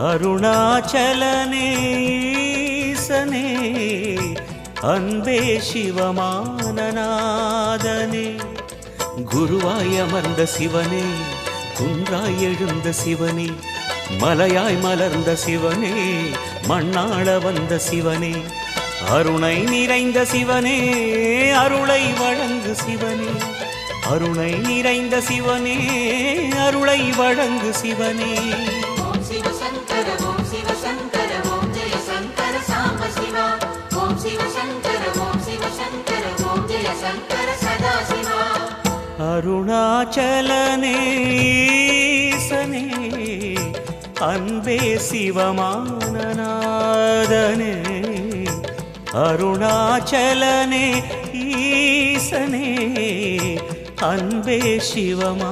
அருணாச்சலனே ஈசனே அன்பே சிவமானநாதனே குருவாய் அமர்ந்த சிவனே குன்றாய் எழுந்த சிவனே மலையாய் மலர்ந்த சிவனே மண்ணாள வந்த சிவனே அருணை நிறைந்த சிவனே அருளை வழங்கு சிவனே அருணை நிறைந்த சிவனே அருளை வழங்கு சிவனே ஓம் சிவ சங்கர ஓம் சிவ சங்கர ஓம் ஜெய சங்கர சாம்ப சிவா ஓம் சிவ சங்கர ஓம் சிவ சங்கர ஓம் ஜெய சங்கர சதா சிவா அருணாச்சலனே ஈசனே அன்பே சிவமானநாதனே அருணாச்சலனே ஈசனே அன்பே சிவமானநாதனே